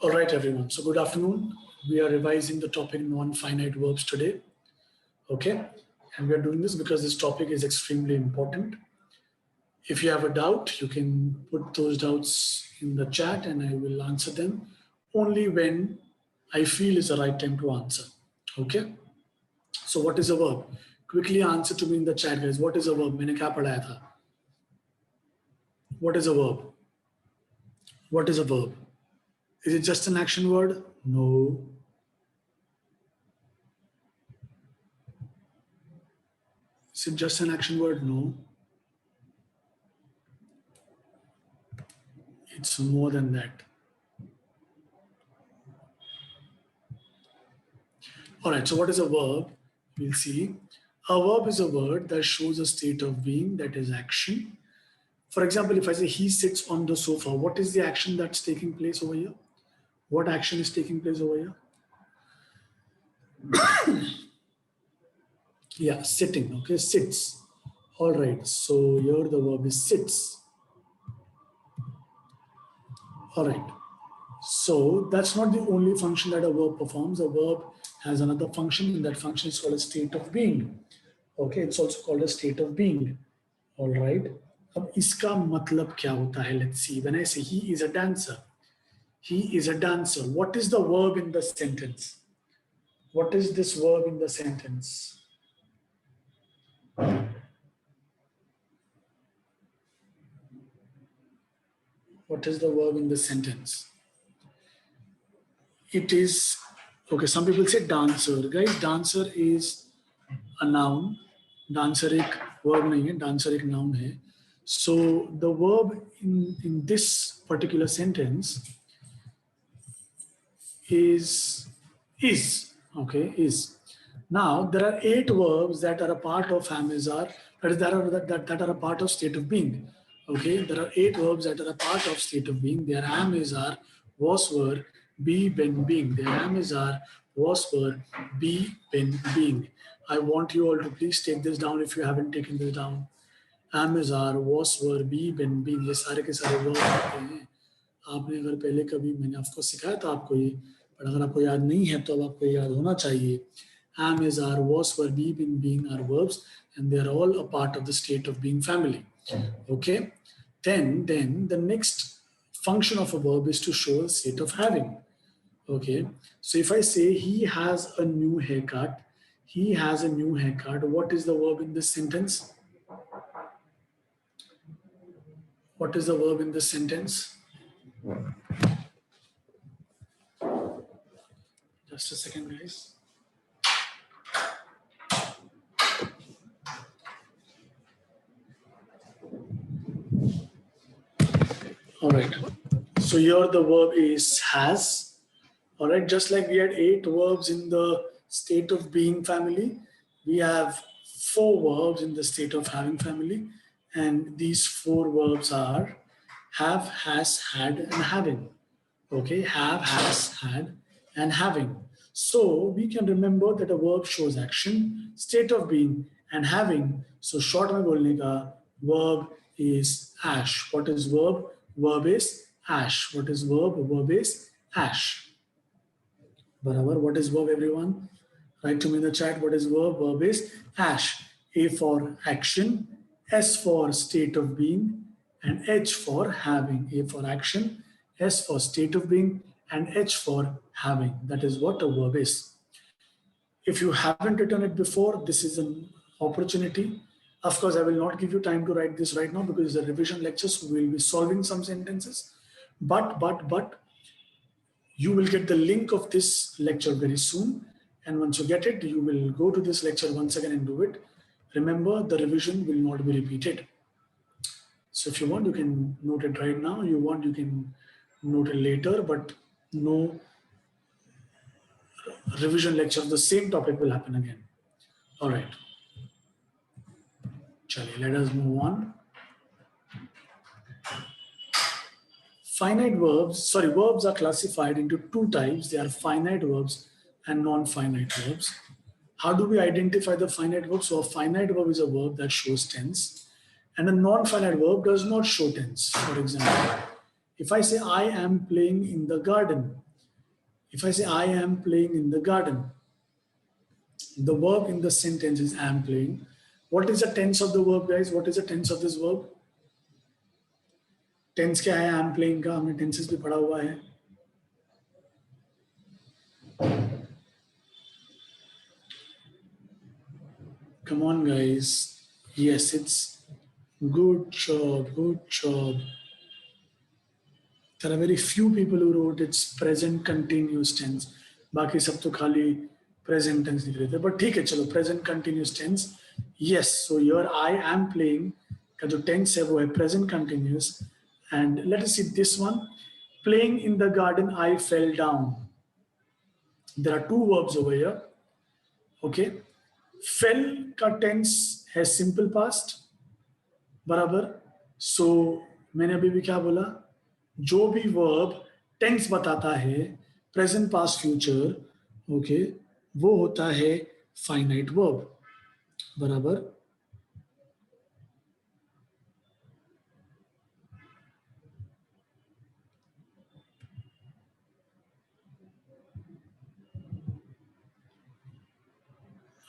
All right, everyone. So good afternoon. We are revising the topic non-finite verbs today. Okay. And we are doing this because this topic is extremely important. If you have a doubt, you can put those doubts in the chat and I will answer them only when I feel is the right time to answer. Okay. So what is a verb? Quickly answer to me in the chat, guys. What is a verb? मैंने क्या पढ़ाया था? What is a verb? What is a verb? Is it just an action word? No. Is it just an action word? No. It's more than that. All right, so what is a verb? We'll see. A verb is a word that shows a state of being, that is action. For example, if I say he sits on the sofa, what is the action that's taking place over here? What action is taking place over here? Yeah, sitting, okay, sits. All right, so here the verb is sits. All right, so that's not the only function that a verb performs. A verb has another function, and that function is called a state of being. Okay, it's also called a state of being. All right, अब इसका मतलब क्या होता है? Let's see. When I say he is a dancer, he is a dancer. What is the verb in the sentence? What is this verb in the sentence? What is the verb in the sentence? It is, okay, some people say dancer. Guys, dancer is a noun. Dancer एक verb नहीं है, dancer एक noun है. So the verb in this particular sentence is, okay, is. Now there are 8 verbs that are a part of am is are, that are a part of state of being. Okay, there are 8 verbs that are a part of state of being. They are am is are, was were, be, been, being. They are am is are, was were, be, been, being. I want you all to please take this down if you haven't taken this down. Am is are, was were, be, been, being. ये सारे के सारे verb होते हैं. आपने अगर पहले कभी मैंने आपको सिखाया था आपको ये, पर अगर आपको याद नहीं है तो अब आपको याद होना चाहिए. Am is are, was were, be, been, being are verbs, and they are all a part of the state of being family. Okay. Then the next function of a verb is to show a state of having. Okay. So if I say he has a new haircut, he has a new haircut. What is the verb in this sentence? What is the verb in this sentence? Just a second, guys. All right. So here the verb is has. All right. Just like we had 8 verbs in the state of being family, we have 4 verbs in the state of having family. And these 4 verbs are have, has, had, and having. Okay. Have, has, had, and having. So we can remember that a verb shows action, state of being, and having. So short में बोलने का verb is ash. What is verb? Verb is ash. What is verb? Verb is ash. Barabar. What is verb, everyone? Write to me in the chat. What is verb? Verb is ash. A for action, S for state of being, and H for having. A for action, S for state of being, and H for having. That is what a verb is. If you haven't written it before, this is an opportunity. Of course, I will not give you time to write this right now because it's a revision lecture, so we will be solving some sentences. But you will get the link of this lecture very soon. And once you get it, you will go to this lecture once again and do it. Remember, the revision will not be repeated. So if you want, you can note it right now. You want, you can note it later, but no revision lecture of the same topic will happen again. All right. Chale, let us move on. Verbs are classified into 2 types. They are finite verbs and non-finite verbs. How do we identify the finite verb? So a finite verb is a verb that shows tense, and a non-finite verb does not show tense. For example, if I say I am playing in the garden, If I say I am playing in the garden, the verb in the sentence is I am playing. What is the tense of the verb, guys? What is the tense of this verb? Tense क्या है? I am playing का हमने tenses भी पढ़ा हुआ है. Come on, guys. Yes, it's good job. Good job. There are very few people who wrote it's present continuous tense. बाकी सब तो खाली present tense लिख रहे थे. But ठीक है, चलो present continuous tense. Yes, so your I am playing का जो tense है वो है present continuous. And let us see this one. Playing in the garden, I fell down. There are two verbs over here. Okay. Fell का tense है simple past. बराबर. So मैंने अभी भी क्या बोला? जो भी वर्ब टेंस बताता है प्रेजेंट पास्ट फ्यूचर, ओके, वो होता है फाइनाइट वर्ब. बराबर.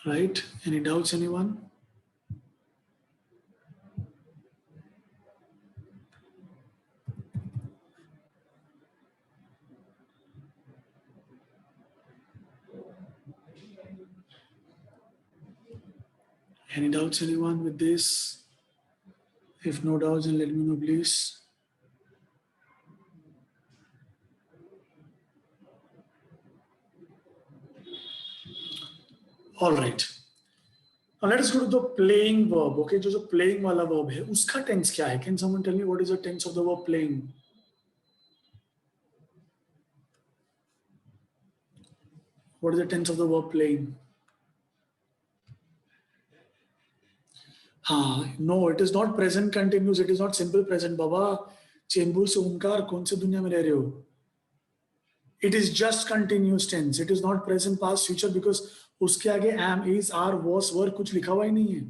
Right? Any doubts anyone? Any doubts, anyone, with this? If no doubts, then let me know, please. All right. Now let us go to the playing verb. Okay, जो playing वाला verb है, उसका tense क्या है? Can someone tell me what is the tense of the verb playing? What is the tense of the verb playing? हाँ, no, it is not present continuous. It is not simple present. बाबा, चेंबूर से ओमकार, कौन से दुनिया में रह रहे हो? It is just continuous tense. It is not present, past, future because उसके आगे am, is, are, was, were कुछ लिखा हुआ ही नहीं है.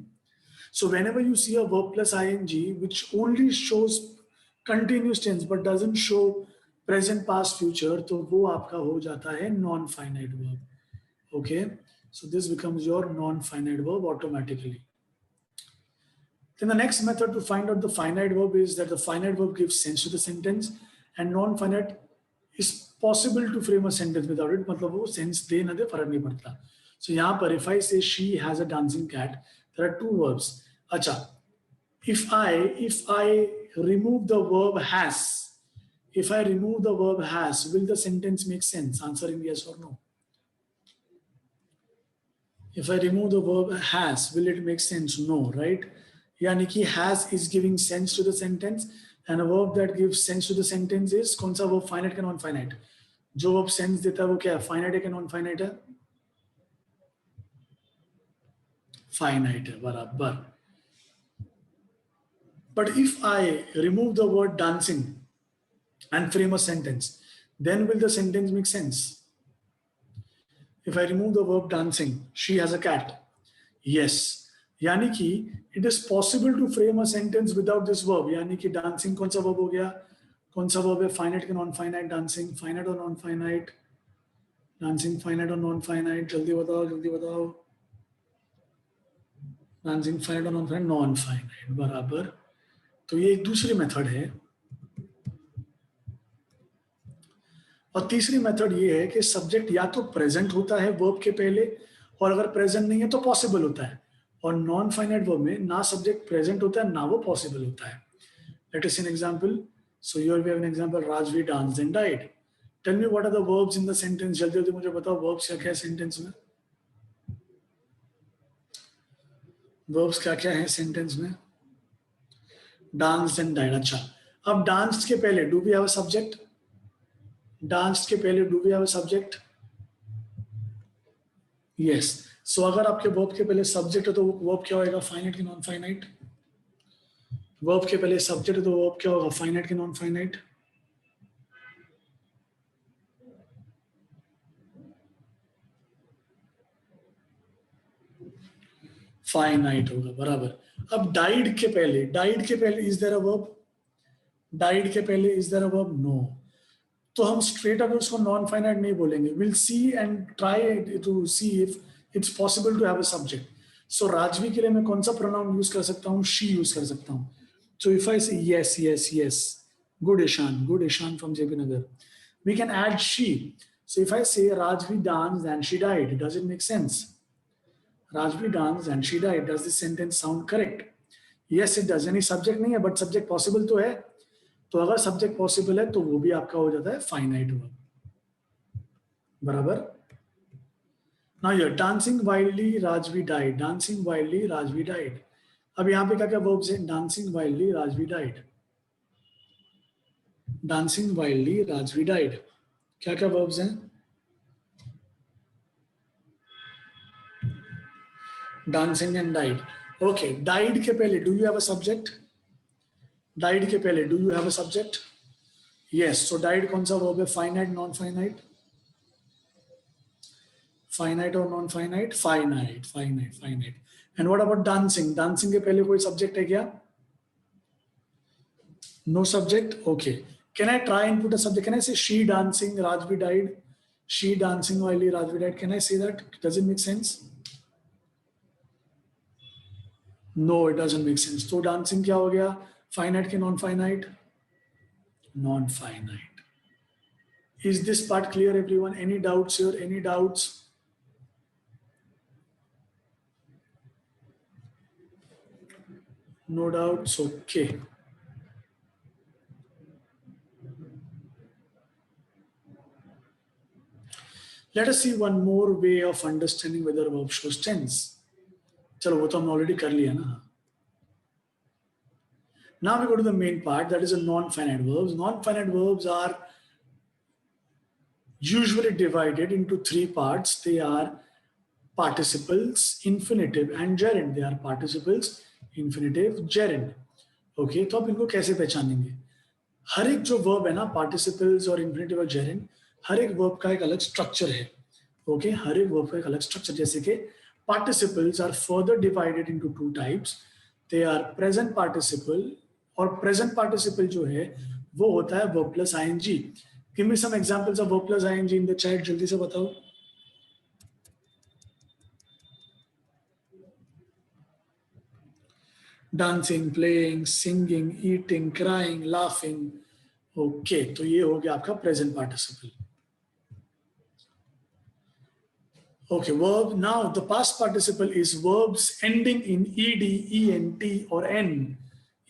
So whenever you see a verb plus ing which only shows continuous tense but doesn't show present, past, future, तो वो आपका हो जाता है non-finite verb. Okay, so this becomes your non-finite verb automatically. Then the next method to find out the finite verb is that the finite verb gives sense to the sentence and non-finite is possible to frame a sentence without it. मतलब वो sense दे ना दे फर्क नहीं पड़ता. So यहाँ पर if I say she has a dancing cat, there are two verbs. अच्छा, if I remove the verb has, if I remove the verb has, will the sentence make sense? Answer in yes or no. If I remove the verb has, will it make sense? No, right? यानी कि has is giving sense to the sentence and a verb that gives sense to the sentence is कौन सा verb? Finite के non finite. जो verb sense देता है वो क्या है? Finite है कि non finite है? Finite है, बराबर. But if I remove the word dancing and frame a sentence, then will the sentence make sense? If I remove the verb dancing, she has a cat. Yes. यानी कि it is possible to frame a sentence without this verb. यानी कि dancing कौन सा verb हो गया? कौन सा verb है? Finite के non-finite? Dancing finite or non-finite? Dancing finite or non-finite? जल्दी बताओ, जल्दी बताओ. Dancing finite or non-finite? Non-finite, बराबर. तो ये एक दूसरी मेथड है. और तीसरी मेथड ये है कि सब्जेक्ट या तो प्रेजेंट होता है वर्ब के पहले और अगर प्रेजेंट नहीं है तो पॉसिबल होता है. और नॉन फाइनाइट वर्ब में ना सब्जेक्ट प्रेजेंट होता है ना वो पॉसिबल होता है. Let us see an example. So here we have an example. Rajvi danced and died. Tell me what are the verbs in the sentence. जल्दी जल्दी मुझे बताओ वर्ब्स क्या क्या है सेंटेंस में. वर्ब्स क्या क्या है सेंटेंस में. Danced and died. अच्छा, अब डांस्ड के पहले do we have a subject. Danced के पहले do we have a subject. Yes. So अगर आपके वर्ब के पहले सब्जेक्ट है तो वर्ब क्या होगा? फाइनाइट की नॉन फाइनाइट. वर्ब के पहले सब्जेक्ट है तो वर्ब क्या होगा? फाइनाइट की नॉन फाइनाइट. फाइनाइट होगा, बराबर. अब डाइड के पहले is there a verb. Died के पहले is there a verb? No. तो हम स्ट्रेट अवे उसको नॉन फाइनाइट नहीं बोलेंगे. Will see and try to see if it's possible to have a subject. So Rajvi के लिए मैं कौन सा प्रोनाउन यूज कर सकता हूँ? शी यूज कर सकता हूँ. सो इफ आई से yes yes yes, good Ishan from JP Nagar, we can add she. So if I say Rajvi danced and she died, does it make sense? Rajvi danced and she died. Does this sentence sound correct? Yes, it does. यानी subject नहीं है but subject possible तो है. तो अगर subject possible है तो वो भी आपका हो जाता है फाइनाइट वर्ब. बराबर. Now here dancing wildly Rajvi died. Dancing wildly Rajvi died. अब यहाँ पे क्या क्या वर्ब्स हैं? Dancing wildly Rajvi died. Dancing wildly Rajvi died. क्या क्या वर्ब्स हैं? Dancing and died. Okay, died के पहले do you have a subject? Died के पहले do you have a subject? Yes. So died कौन सा वर्ब है? Finite, non finite? फाइनाइट और non finite? Finite, finite, finite. And what about dancing? Dancing के पहले कोई सब्जेक्ट है क्या? No subject. Okay. Can I try and put a subject? Can I say she dancing Rajvi died? She dancing wildly Rajvi died. Can I say that? Does it make sense? No, it doesn't make sense. तो dancing क्या हो गया? Finite के non finite? Non finite. Is this part clear, everyone? Any doubts here? Any doubts? No doubts. Okay. Let us see one more way of understanding whether a verb shows tense. चलो वो तो हमने already कर लिया ना. Now we go to the main part, that is a non-finite verbs. Non-finite verbs are usually divided into three parts. They are participles, infinitive and gerund. They are participles, infinitive, gerund. Okay, तो आप इनको कैसे पहचानेंगे? हर एक जो verb है ना, participles और इन्फिनेटिव और जेरेंड, हर एक वर्ब का एक अलग स्ट्रक्चर है. ओके, हर एक वर्ब का एक अलग स्ट्रक्चर. जैसे कि participles are further divided into two types. They are present participle, और प्रेजेंट पार्टिसिपल जो है वो होता है verb plus ING. Give me some examples of verb plus ING in the chat. जल्दी से बताओ. Dancing, playing, singing, eating, crying, laughing. Okay, तो ये हो गया आपका present participle. Okay, verb. Now the past participle is verbs ending in ed, ent or n.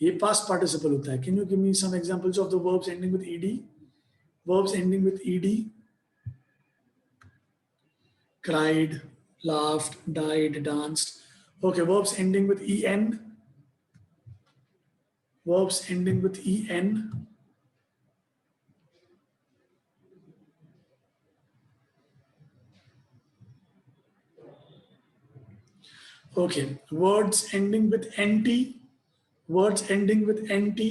ये past participle होता है. Can you give me some examples of the verbs ending with ed? Verbs ending with ed. Cried, laughed, died, danced. Okay, verbs ending with en. Verbs ending with en. Okay, words ending with nt. Words ending with nt.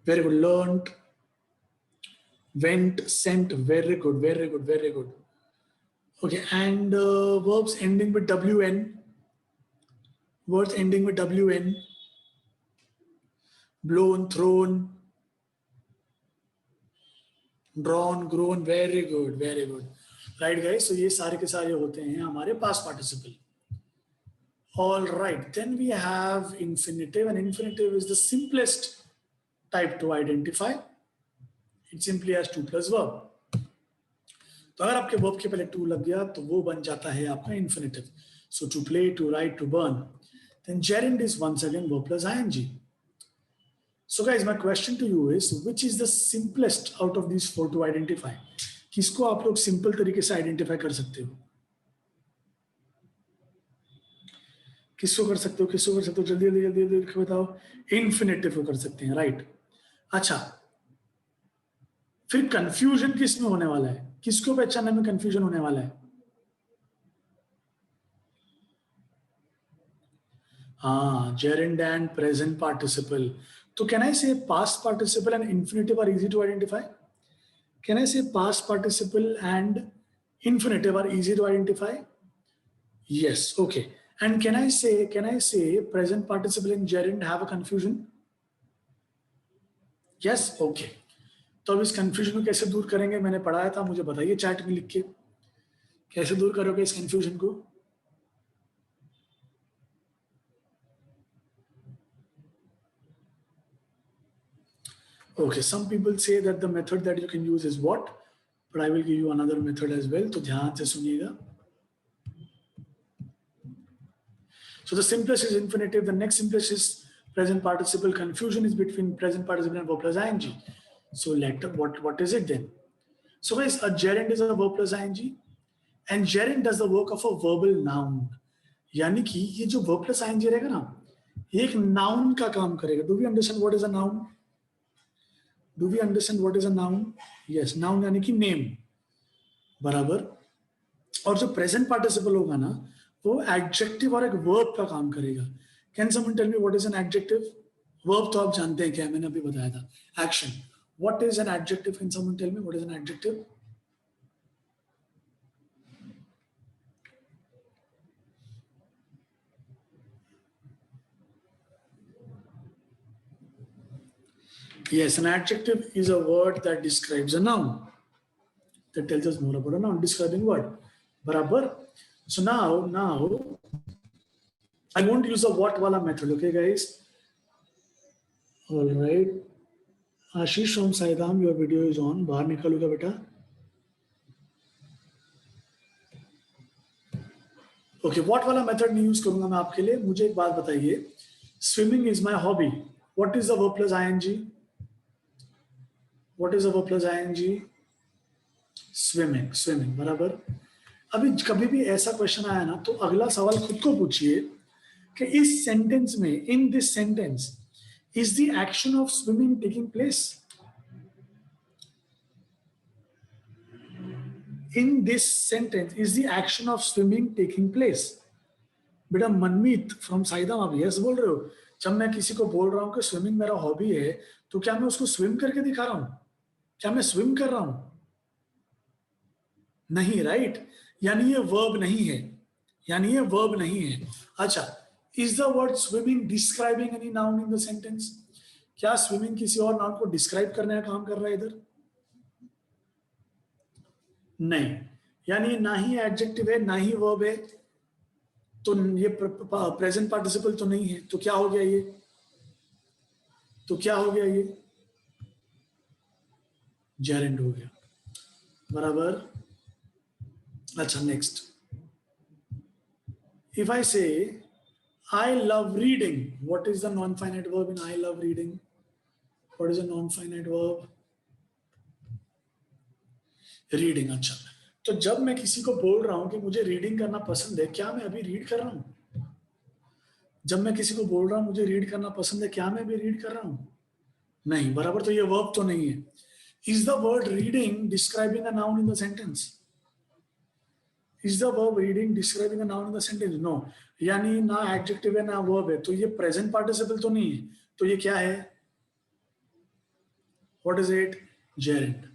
Very good. Learned, went, sent. Very good, very good, very good. Okay, and verbs ending with wn. Words ending with wn. Blown, thrown, drawn, grown. Very good, very good. Right, guys? So ये सारे के सारे होते हैं हमारे past participle. All right, then we have infinitive, and infinitive is the simplest type to identify. It simply has two plus verb. तो अगर आपके verb के पहले to लग गया तो वो बन जाता है आपका infinitive. So to play, to write, to burn. Then gerund is once again verb plus ing. So guys, my question to you is, which is the simplest out of these four to identify? किसको आप लोग simple तरीके से identify कर सकते हो? किसको कर सकते हो? किसको कर सकते हो? जल्दी जल्दी जल्दी जल्दी बताओ. इन्फिनेटिव को कर सकते हैं, राइट? अच्छा, फिर कंफ्यूजन किस में होने वाला है? किसको पहचानने में कंफ्यूजन होने वाला है? हाँ, gerund and present participle. तो can I say past participle and infinitive are easy to identify? Can I say past participle and infinitive are easy to identify? Yes. Okay. And can I say present participle and gerund have a confusion? Yes, okay. तो अब इस confusion को कैसे दूर करेंगे, मैंने पढ़ाया था, मुझे बताइए चैट में लिख के, कैसे दूर करोगे इस कंफ्यूजन को? Okay, some people say that the method that you can use is what, but I will give you another method as well. तो ध्यान से सुनिएगा. So the simplest is infinitive. The next simplest is present participle. Confusion is between present participle and verb plus ing. So what is it then? So guys, a gerund is a verb plus ing, and gerund does the work of a verbal noun. यानी कि ये जो verb plus ing रहेगा ना, ये एक noun का काम करेगा. Do we understand what is a noun? Do we understand what is a noun? Yes, noun यानी कि name. बराबर. और जो प्रेजेंट पार्टिसिपल होगा ना, वो एडजेक्टिव और एक वर्ब का काम करेगा. Can someone tell me what is an adjective? Verb तो आप जानते हैं क्या, मैंने अभी बताया था, action. What is an adjective? Can someone tell me what is an adjective? Yes, an adjective is a word that describes a noun. That tells us more about a noun, describing word. Barabar. So now I won't use the what wala method, okay guys? All right. Ashish from Saidam, your video is on. बाहर निकलोगे बेटा. Okay, what वाला method नहीं use करूंगा मैं आपके लिए. मुझे एक बात बताइए, swimming is my hobby. What is the verb plus ING? What is the verb plus ING? Swimming. Swimming, बराबर. अभी कभी भी ऐसा क्वेश्चन आया ना, तो अगला सवाल खुद को पूछिए कि इस सेंटेंस में, in this sentence, is the action of swimming taking place? In this sentence is the action of swimming taking place? बेटा मनमीत फ्रॉम साइदाम, आप यस बोल रहे हो. जब मैं किसी को बोल रहा हूं कि स्विमिंग मेरा हॉबी है, तो क्या मैं उसको स्विम करके दिखा रहा हूं? क्या मैं स्विम कर रहा हूं? नहीं, राइट. यानी ये वर्ब नहीं है. यानी ये वर्ब नहीं है. अच्छा, is the word swimming describing any noun in the sentence? क्या स्विमिंग किसी और नाउन को डिस्क्राइब करने का काम कर रहा है इधर? नहीं. यानी ना ही एडजेक्टिव है, ना ही वर्ब है, तो ये प्रेजेंट पार्टिसिपल तो नहीं है. तो क्या हो गया ये? तो क्या हो गया ये? जेरेंड हो गया. बराबर. अच्छा, नेक्स्ट. इफ आई से I love reading, what is the non-finite verb in I love reading? What is a non-finite verb? Reading. अच्छा, तो जब मैं किसी को बोल रहा हूं कि मुझे रीडिंग करना पसंद है, क्या मैं अभी रीड कर रहा हूं? जब मैं किसी को बोल रहा हूं मुझे रीड करना पसंद है, क्या मैं अभी रीड कर रहा हूं? नहीं, बराबर. तो ये वर्ब तो नहीं है. Is the word reading describing a noun in the sentence? Is the verb reading describing a noun in the sentence? No. यानी ना एडजेक्टिव है ना वर्ब है, तो ये प्रेजेंट पार्टिसिपल तो नहीं है. तो ये क्या है? What is it? जेरेंड.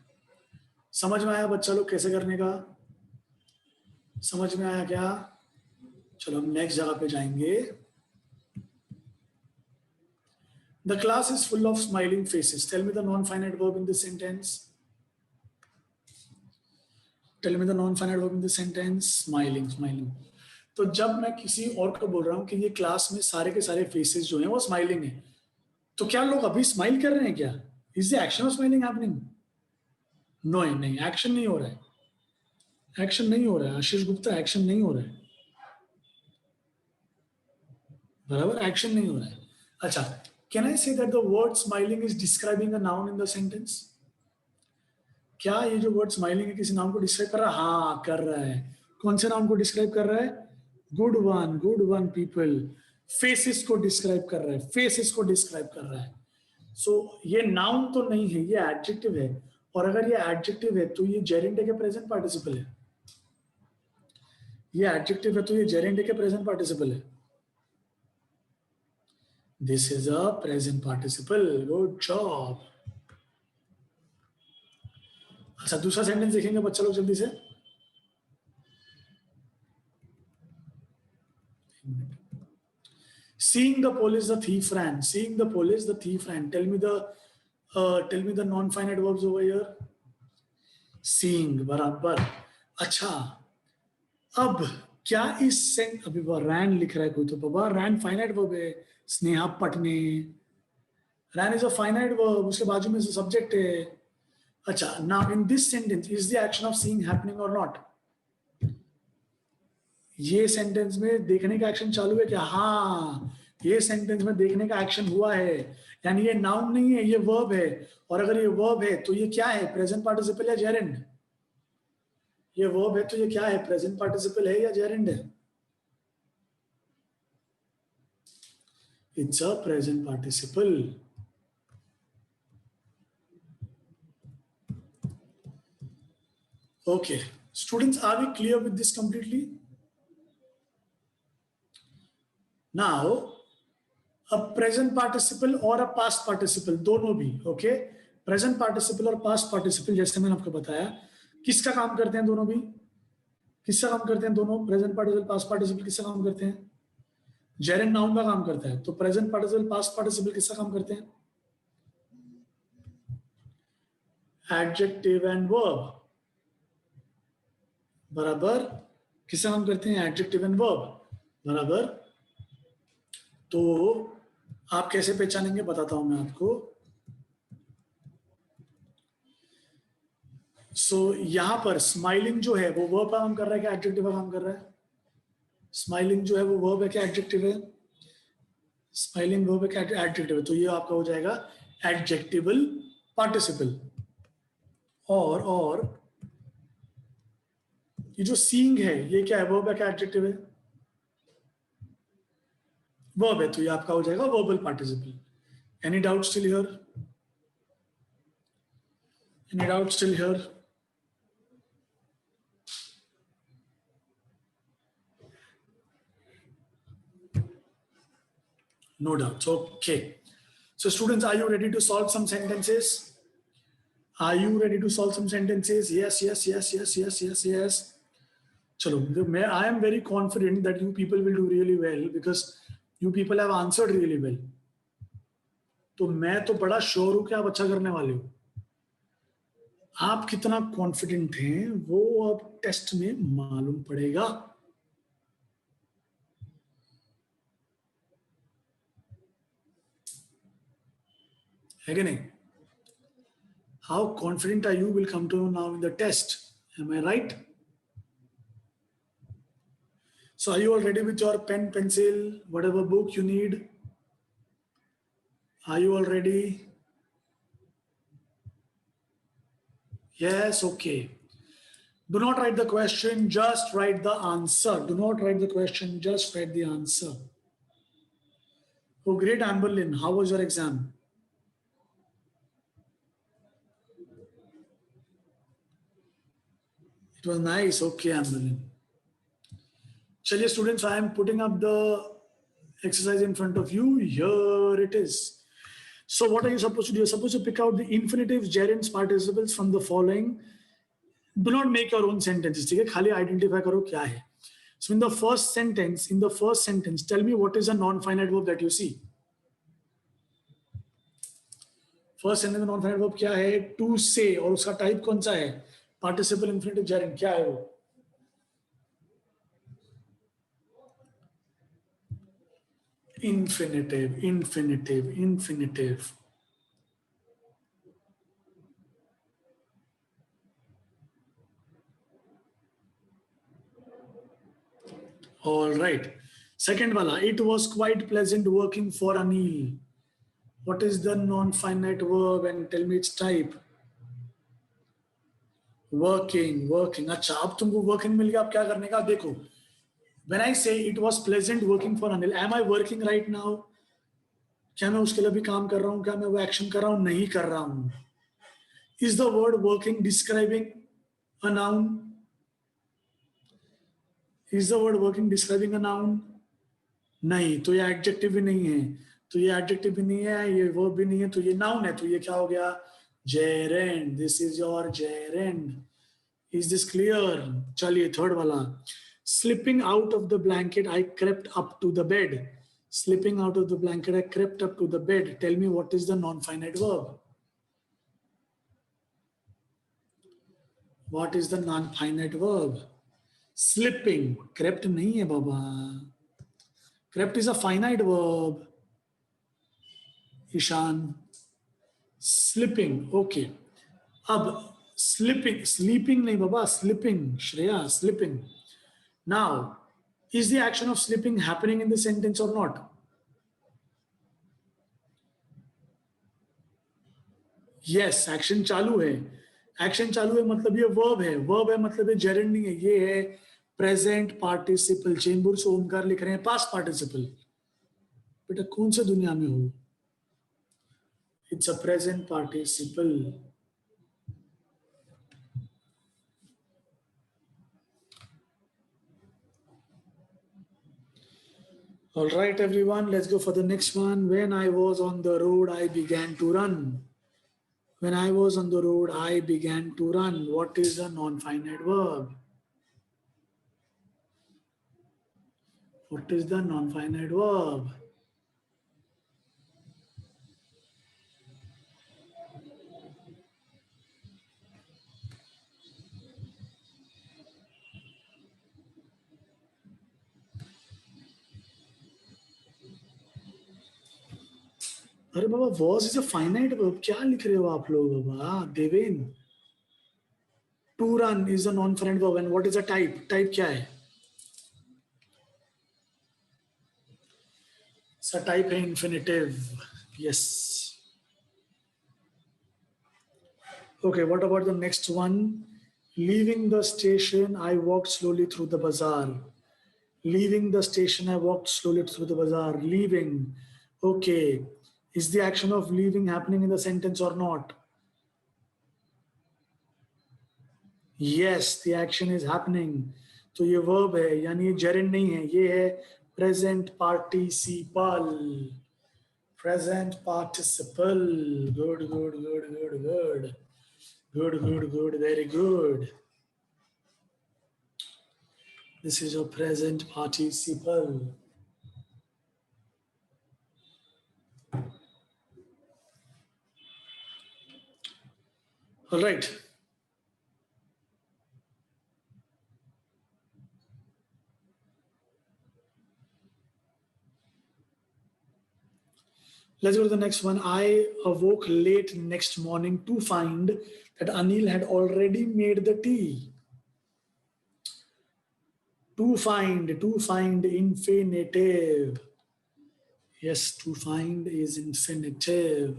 समझ में आया बच्चा लोग कैसे करने का? समझ में आया क्या? चलो हम नेक्स्ट जगह पे जाएंगे. The class is full of smiling faces. Tell me the non-finite verb in this sentence. Tell me the non-finite verb in this sentence. Smiling, smiling. तो जब मैं किसी और को बोल रहा हूं कि ये क्लास में सारे के सारे फेसेस जो हैं वो स्माइलिंग है, तो क्या लोग अभी स्माइल कर रहे हैं क्या? Is the action of smiling happening? No, नहीं, एक्शन नहीं हो रहा है. एक्शन नहीं हो रहा है. आशीष गुप्ता, एक्शन नहीं हो रहा है. बराबर, एक्शन नहीं हो रहा है. अच्छा, can I say that the word smiling is describing a noun in the sentence? क्या ये जो वर्ड स्माइलिंग है किसी नाउन को डिस्क्राइब कर रहा है? हाँ, कर रहा है. कौन से नाउन को डिस्क्राइब कर रहा है? Good one people. फेसेस को डिस्क्राइब कर रहा है. फेसेस को डिस्क्राइब कर रहा है. सो ये नाउन तो नहीं है, ये एडजेक्टिव है. और अगर ये एडजेक्टिव है तो ये जेरेंड के प्रेजेंट पार्टिसिपल है. ये एडजेक्टिव है तो ये जेरेंड के प्रेजेंट पार्टिसिपल है. This is a present participle. Good job. अच्छा, दूसरा सेंटेंस देखेंगे बच्चा लोग जल्दी से. Seeing the police, the thief ran. Seeing the police, the thief ran. Tell me the tell me the non finite verbs over here. Seeing, बराबर. अच्छा, अब क्या इस सेंट अभी रैन लिख रहा है कोई, तो बाबा रैन फाइनाइट वर्ब है. स्नेहा पटने, रैन इज अ फाइनाइट वर्ब, उसके बाजू में सब्जेक्ट है. अच्छा, now in this sentence is the action of seeing happening और नॉट? ये सेंटेंस में देखने का एक्शन चालू है क्या? हाँ, ये सेंटेंस में देखने का एक्शन हुआ है. यानी ये नाउन नहीं है, ये वर्ब है. और अगर ये वर्ब है तो ये क्या है? प्रेजेंट पार्टिसिपल या जेरेंड? ये वर्ब है तो ये क्या है? प्रेजेंट पार्टिसिपल है या जेरेंड है? It's a present participle. Okay, students, are we clear with this completely? Now, a present participle और a past participle दोनों भी, okay? प्रेजेंट पार्टिसिपल और पास्ट पार्टिसिपल जैसे मैंने आपको बताया, किसका काम करते हैं दोनों भी? किसका काम करते हैं दोनों? प्रेजेंट पार्टिसिपल पास्ट पार्टिसिपल किसका काम करते हैं? जेरेंड नाउन का काम करता है. तो प्रेजेंट पार्टिसिपल पास्ट पार्टिसिपल किसका काम करते हैं? Adjective and verb. बराबर. किसका काम करते हैं? Adjective and verb. बराबर. तो आप कैसे पहचानेंगे बताता हूं मैं आपको. सो यहां पर स्माइलिंग जो है वो वर्ब का काम कर रहा है क्या एडजेक्टिव का काम कर रहा है? स्माइलिंग जो है वो वर्ब है क्या एडजेक्टिव है? स्माइलिंग वर्ब है क्या एडजेक्टिव है? तो ये आपका हो जाएगा एडजेक्टिवल पार्टिसिपल. और ये जो सीइंग है ये क्या है? वर्ब है क्या एडजेक्टिव है? वर्ब है, तो ये आपका हो जाएगा verbal participle. Any doubt still here? Any doubt still here? No doubts. Okay. So students, are you ready to solve some sentences? Are you ready to solve some sentences? Yes, yes, yes, yes, yes, yes, yes. चलो, I am very confident that you people will do really well because you people have answered really well. तो मैं तो बड़ा sure हूं कि आप अच्छा करने वाले हो. आप कितना कॉन्फिडेंट हैं वो अब टेस्ट में मालूम पड़ेगा. है कि नहीं? How confident are you will come to know now in the test. Am I right? So are you all ready with your pen, pencil, whatever book you need? Are you all ready? Yes, okay. Do not write the question, just write the answer. Do not write the question, just write the answer. Oh, great, Amberlin. How was your exam? It was nice. Okay, Amberlin. Chaliye, students, I am putting up the exercise in front of you. Here it is. So what are you supposed to do? You're supposed to pick out the infinitives, gerunds, participles from the following. Do not make your own sentences. ठीक है? खाली identify करो क्या है. So in the first sentence, tell me what is a non-finite verb that you see. First sentence में non-finite verb क्या है? To say. और उसका type कौन सा है? Participle, infinitive, gerund. क्या है वो? Infinitive. All right. Second wala, it was quite pleasant working for Anil. What is the non-finite verb and tell me its type? Working. अच्छा, अब तुमको working मिल गया. अब क्या करने का? देखो. When I say it was pleasant working for Anil, am I working right now? क्या मैं उसके लिए भी काम कर रहा हूँ? क्या मैं वो एक्शन कर रहा हूँ? नहीं कर रहा हूँ. Is the word working describing a noun? Is the word working describing a noun? नहीं. तो ये एडजेक्टिव भी नहीं है. तो ये एडजेक्टिव भी नहीं है, ये वर्ब भी नहीं है, तो ये नाउन है. तो ये क्या हो गया? Gerund. This is your gerund. Is this clear? चलिए थर्ड वाला. Slipping out of the blanket I crept up to the bed. Slipping out of the blanket, I crept up to the bed. Tell me what is the non-finite verb? What is the non-finite verb? Slipping. Crept नहीं है बाबा. Crept is a finite verb. Ishan. Slipping. Okay. अब sleeping नहीं बाबा. Slipping. Shreya, slipping. Now, is the action of slipping happening in the sentence or not? Yes, action चालू है. Action चालू है मतलब ये वर्ब है. वर्ब है मतलब ये जेरेंड नहीं है. ये है प्रेजेंट पार्टिसिपल. चेंबूर से ओमकार लिख रहे हैं पास्ट पार्टिसिपल. बेटा कौन से दुनिया में हो? It's a present participle. All right, everyone, let's go for the next one. When I was on the road, I began to run. When I was on the road, I began to run. What is a non-finite verb? What is the non-finite verb? अरे बाबा, was is a finite verb. क्या लिख रहे हो आप लोग बाबा? Deven. To run is a non-finite verb. And what is a type? Type क्या है? It's a type है infinitive. Yes. Okay, what about the next one? Leaving the station, I walked slowly through the bazaar. Leaving the station, I walked slowly through the bazaar. Leaving. Okay. Is the action of leaving happening in the sentence or not? Yes, the action is happening. तो ये verb है, यानी ये gerund नहीं है. ये है present participle. Present participle. Good, good, good, good, good. Good, good, good, very good. This is your present participle. All right. Let's go to the next one. I awoke late next morning to find that Anil had already made the tea. To find, infinitive. Yes, to find is infinitive.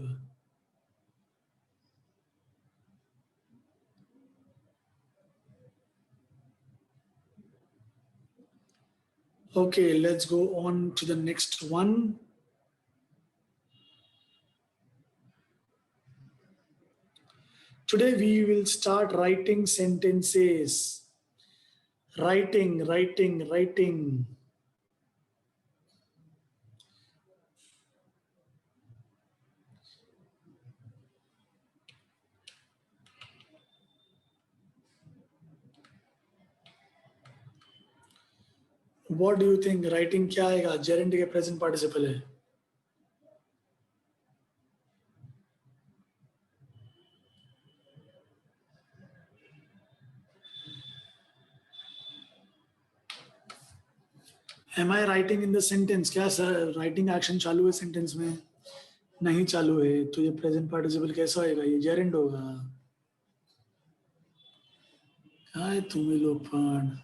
Okay, let's go on to the next one. Today we will start writing sentences. Writing, writing, writing. What do you think? Writing क्या आएगा? Gerund के present participle है. Am I writing in the sentence? क्या sir writing action चालू है sentence में? नहीं चालू है, तो ये present participle कैसा होएगा? ये gerund होगा. काय तुम्ही लोग पण?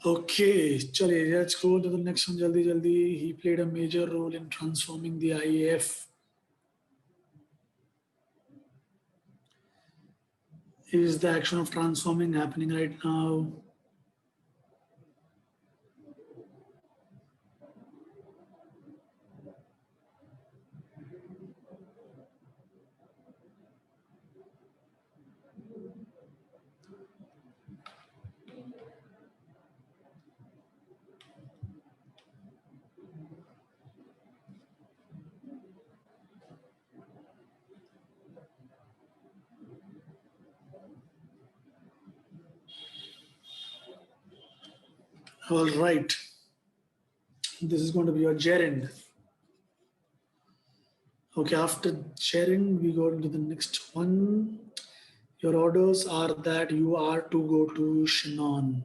Okay, चलिए, let's go to the next one जल्दी जल्दी. He played a major role in transforming the IAF. Is the action of transforming happening right now? All right. This is going to be your gerund. Okay, after gerund, we go into the next one. Your orders are that you are to go to Shannon.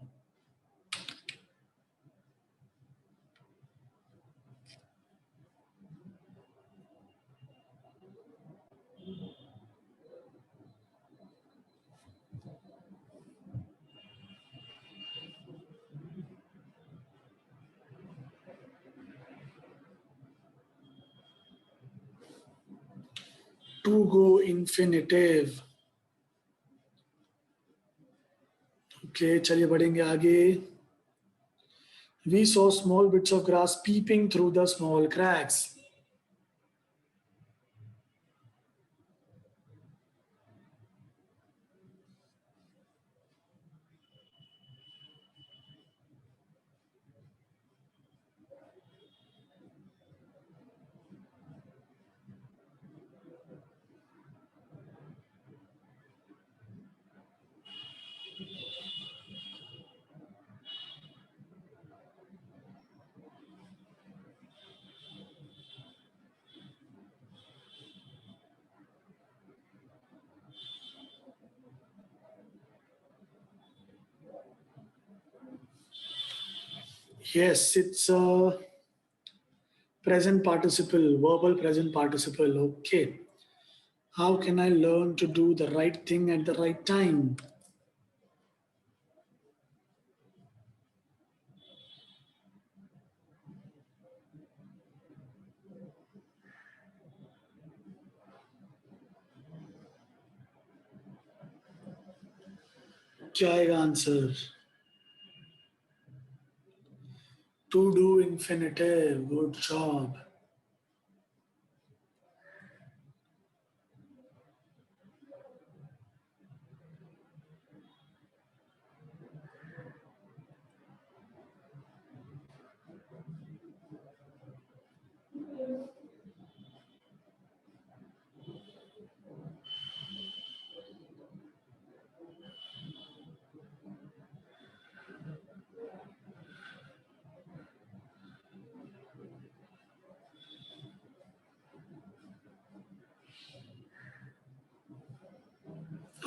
To go infinitive. Okay, चलिए बढ़ेंगे आगे. We saw small bits of grass peeping through the small cracks. Yes, it's a present participle, verbal present participle. Okay. How can I learn to do the right thing at the right time? क्या आएगा answer? To do infinitive. Good job.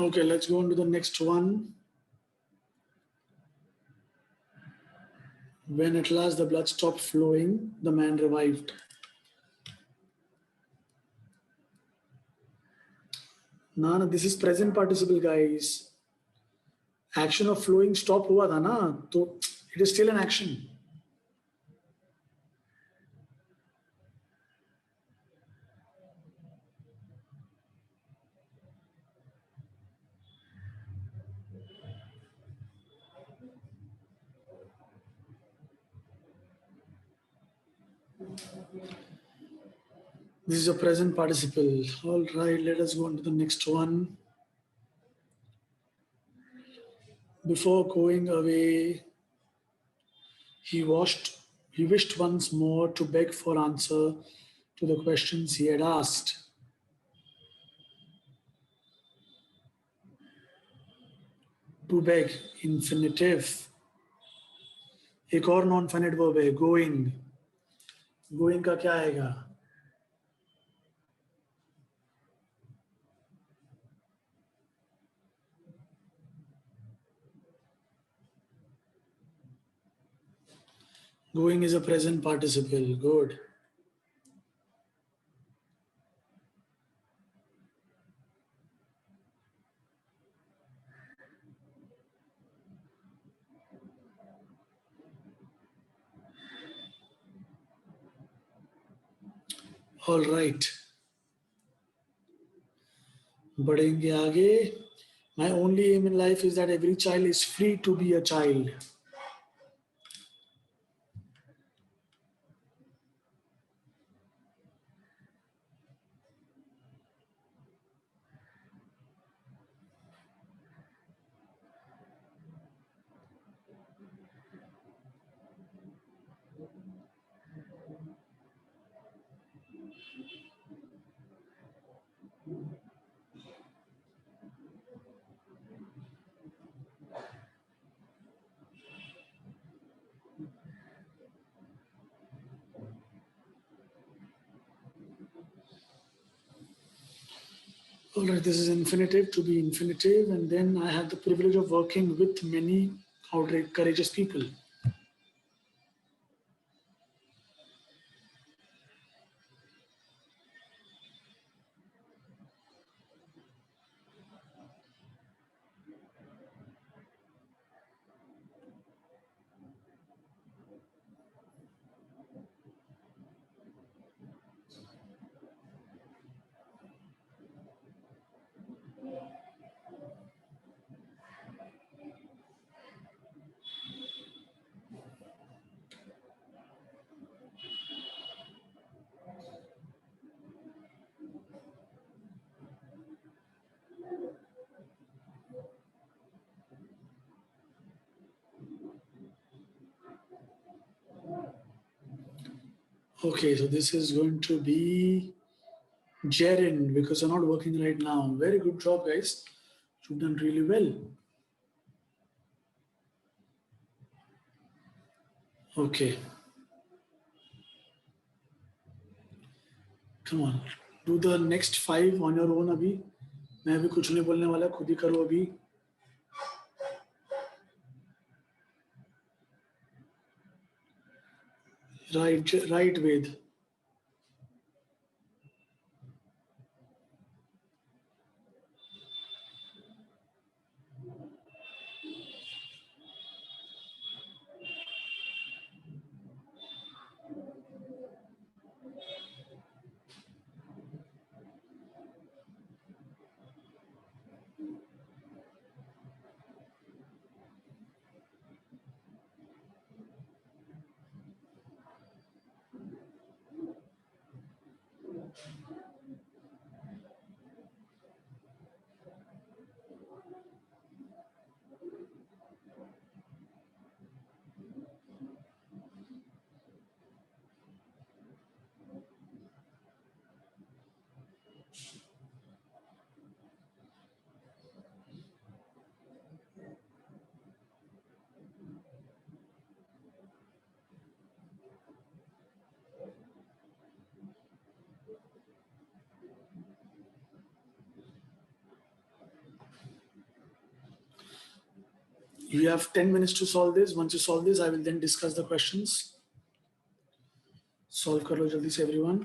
Okay, let's go on to the next one. When at last the blood stopped flowing, the man revived. No, this is present participle, guys. Action of flowing stop हुआ था ना, तो it is still an action. This is a present participle. All right, let us go on to the next one. Before going away, he wished once more to beg for answer to the questions he had asked. To beg, infinitive. एक और non finite verb है, going. Going का क्या आएगा? Going is a present participle. Good. All right. बढ़ेंगे आगे. My only aim in life is that every child is free to be a child. All right, this is infinitive, to be infinitive, and then I have the privilege of working with many outright courageous people. Okay, so this is going to be gerund because I'm not working right now. Very good job, guys. You've done really well. Okay, come on. Do the next 5 on your own अभी. मैं अभी कुछ नहीं बोलने वाला, खुद ही करो अभी. Right, Ved. You have 10 minutes to solve this. Once you solve this, I will then discuss the questions. Solve कर लो जल्दी से everyone.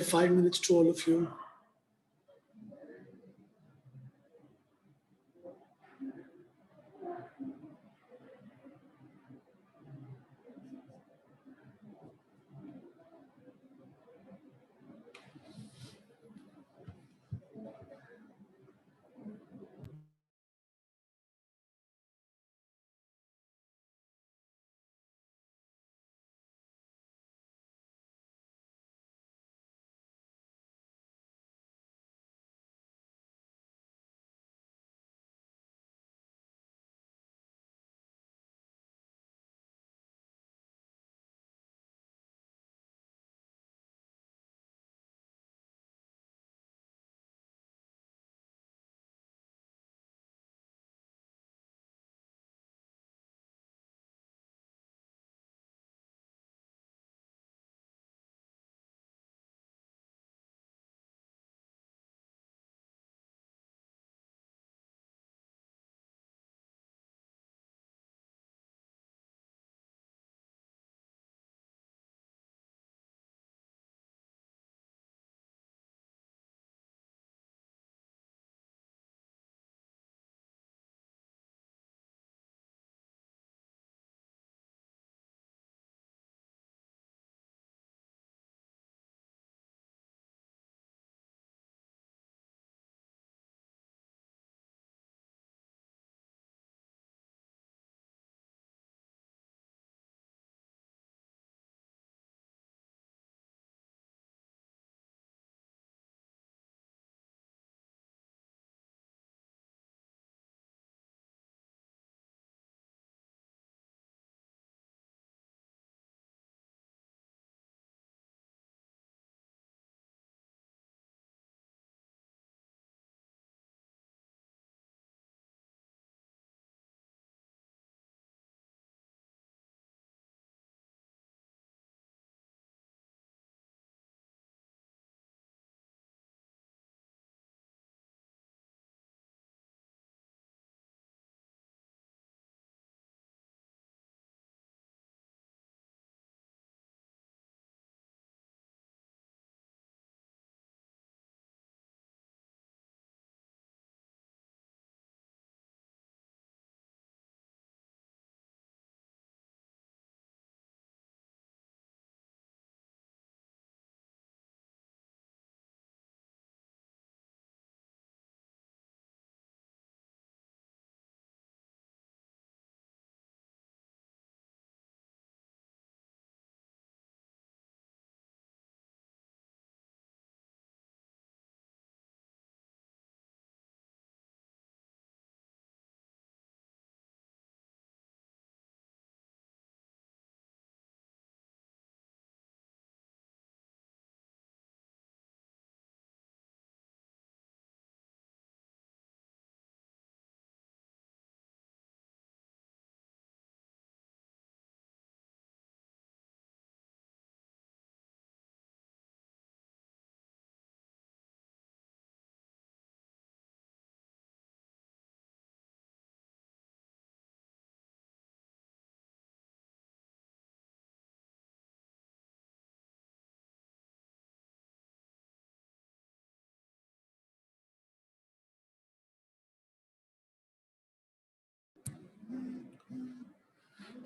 Five minutes to all of you.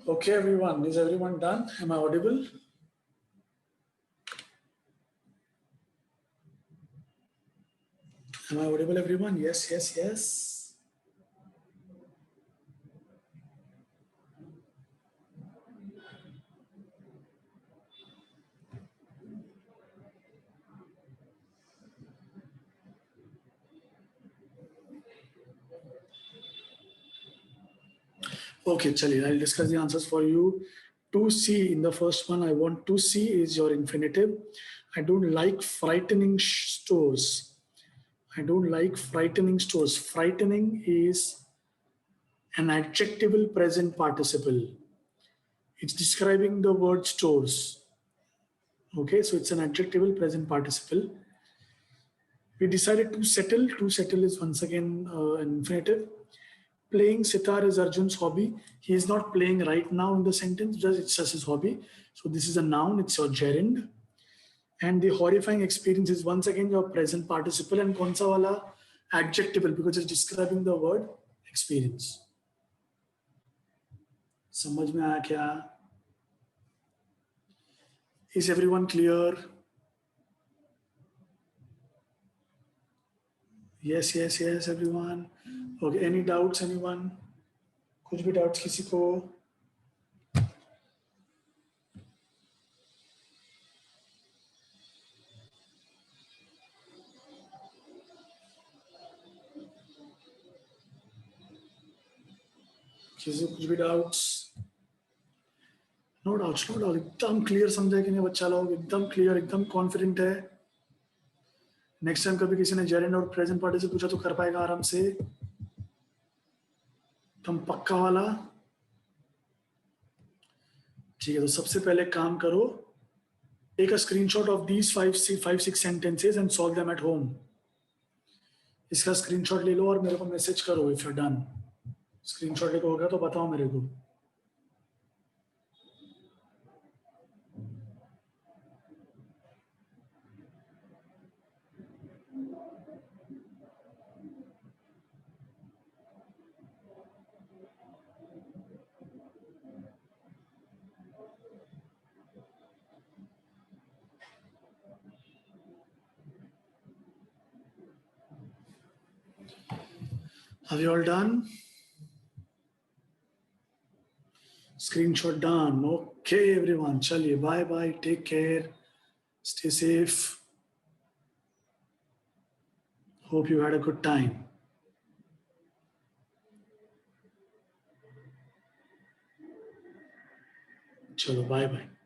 Okay, everyone. Is everyone done? Am I audible? Am I audible, everyone? Yes, yes, yes. Okay, Chali, I'll discuss the answers for you. To see in the first one, I want to see is your infinitive. I don't like frightening stores. I don't like frightening stores. Frightening is an adjectival present participle. It's describing the word stores. Okay, so it's an adjectival present participle. We decided to settle. To settle is once again an infinitive. Playing sitar is Arjun's hobby. He is not playing right now in the sentence, just it's just his hobby. So this is a noun, it's your gerund. And the horrifying experience is once again your present participle and konsa wala adjectival because it's describing the word experience. समझ में आया क्या? Is everyone clear? Yes, yes, yes, everyone. Okay, any doubts, anyone? कुछ भी doubts किसी को? किसी को कुछ भी doubts? No doubts no doubt एकदम क्लियर समझा कि नहीं बच्चा लोग एकदम क्लियर एकदम कॉन्फिडेंट है नेक्स्ट टाइम कभी किसी ने जेरेंड और प्रेजेंट पार्टी से पूछा तो कर पाएगा आराम से एकदम पक्का वाला ठीक है तो सबसे पहले काम करो take a screenshot of these 5 6 sentences and solve them at home इसका स्क्रीनशॉट ले लो और मेरे को मैसेज करो इफ यू डन स्क्रीनशॉट लेके हो गया तो बताओ मेरे को Have you all done? Screenshot done. Okay, everyone. Chaliye, bye bye. Take care. Stay safe. Hope you had a good time. Chalo, bye bye.